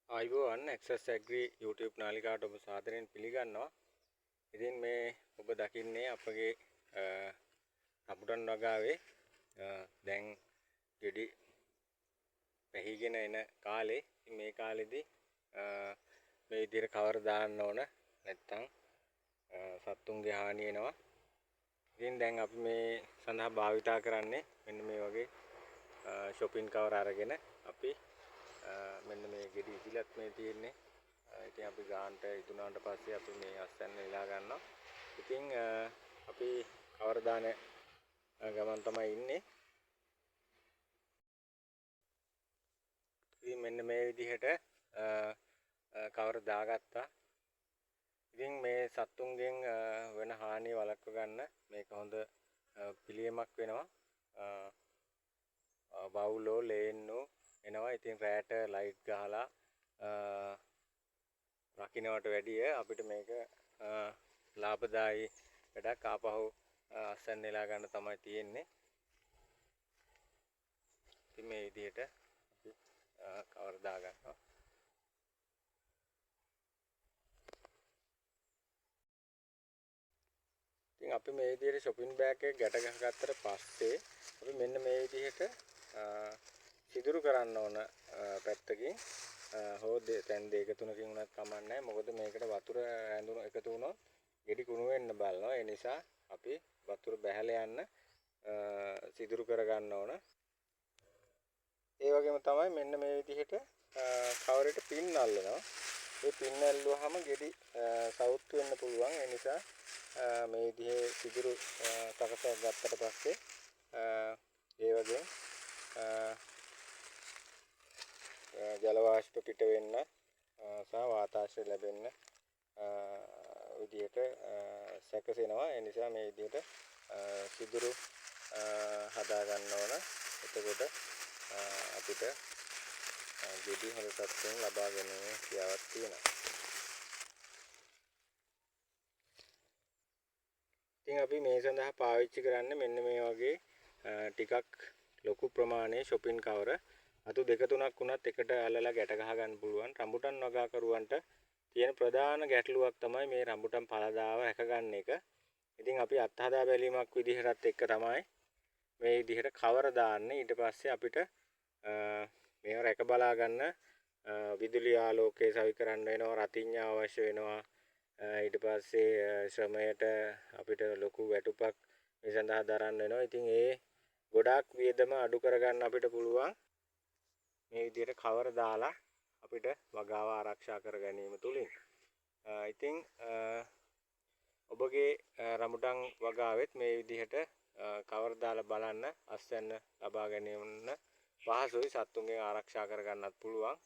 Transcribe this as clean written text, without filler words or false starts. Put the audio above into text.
ආයුබෝවන් Access Agri YouTube නාලිකාවට ඔබ සාදරයෙන් පිළිගන්නවා. ඉතින් මේ ඔබ දකින්නේ අපගේ රඹුටන් වගාවේ දැන් ගෙඩි පැහිගෙන එන කාලේ. ඉතින් මේ කාලෙදී මේ විදිහට කවර දාන්න ඕන නැත්නම් සත්තුන්ගේ හානි වෙනවා. ඉතින් දැන් අපි මේ සඳහා භාවිතා කරන්නේ මෙන්න මේ වගේ shopping cover අරගෙන අපි මෙන්න මේ ගෙඩි ඉදිලත් මේ තියෙන්නේ. ඉතින් අපි ගානට ඉදුණාට පස්සේ අපි මේ අස්සන්න වෙලා ගන්නවා. ඉතින් අපි කවර දාන ගමන් තමයි ඉන්නේ. ඉතින් මෙන්න මේ විදිහට කවර දාගත්තා. ඉතින් මේ සත්තුන්ගෙන් වෙන හානිය වළක්ව ගන්න මේක හොඳ පිළියමක් වෙනවා. බවුලෝ ලේන්නෝ එනවා. ඉතින් රැට ලයිට් ගහලා රකින්නට වැඩිය අපිට මේක ලාභදායී වැඩක්. ආපහු අස්සන් නෙලා ගන්න තමයි තියෙන්නේ. ඉතින් මේ විදිහට අපි කවර දා ගන්නවා. ඉතින් අපි මේ විදිහට shopping bag එක ගැට ගහගත්තට පස්සේ අපි මෙන්න මේ විදිහට සිදුරු කරන්න ඕන පැත්තකින් හෝ තැන් දෙක තුනකින් උනත් කමක් නැහැ. මොකද මේකට වතුර ඇඳුණු එකතු වුණොත් ගෙඩි කුණු වෙන්න බලනවා. ඒ නිසා අපි වතුර බැහැලා යන්න සිදුරු කර ගන්න ඕන. ඒ වගේම තමයි මෙන්න මේ විදිහට කවරේට පින් අල්ලනවා. මේ පින් ඇල්ලුවාම ගෙඩි සවුත් වෙන්න පුළුවන්. ඒ නිසා මේ විදිහේ සිදුරු සකසා ගත්තට පස්සේ ඒ වගේ ජල වාෂ්ප පිට වෙන්න සහ වාතාශ්‍රය ලැබෙන්න විදිහට සැකසෙනවා. ඒ නිසා මේ විදිහට සිදුරු හදා ගන්න ඕන. එතකොට අපිට ගෙඩි හොඳ තත්ත්වයෙන් ලබා ගැනීමේ හැකියාවක් තියෙනවා. ඉතින් අපි මේ සඳහා පාවිච්චි කරන්නේ මෙන්න මේ වගේ ටිකක් ලොකු ප්‍රමාණයේ shopping cover. අතු දෙක තුනක් වුණත් එකට අල්ලලා ගැට ගහ ගන්න පුළුවන්. රඹුටන් වගාකරුවන්ට තියෙන ප්‍රධාන ගැටලුවක් තමයි මේ රඹුටන් පළදාව හැක ගන්න එක. ඉතින් අපි අත්හදා බැලීමක් විදිහටත් එක්ක තමයි මේ විදිහට කවර දාන්නේ. ඊට පස්සේ අපිට මේව රැක බලා ගන්න විදුලි ආලෝකය සවි කරන්න වෙනවා, රතිඤ්ඤා අවශ්‍ය වෙනවා. ඊට පස්සේ ශ්‍රමයට අපිට ලොකු වැටුපක් මේ සඳහා දරන්න වෙනවා. ඉතින් ඒ ගොඩාක් වියදම අඩු කරගන්න අපිට පුළුවන් මේ විදිහට කවර දාලා අපිට වගාව ආරක්ෂා කර ගැනීම තුලින්. ඉතින් ඔබගේ රඹුටන් වගාවෙත් මේ විදිහට කවර දාලා බලන්න අස්වැන්න ලබා ගැනීම පහසුයි. සත්තුන්ගෙන් ආරක්ෂා කර ගන්නත් පුළුවන්.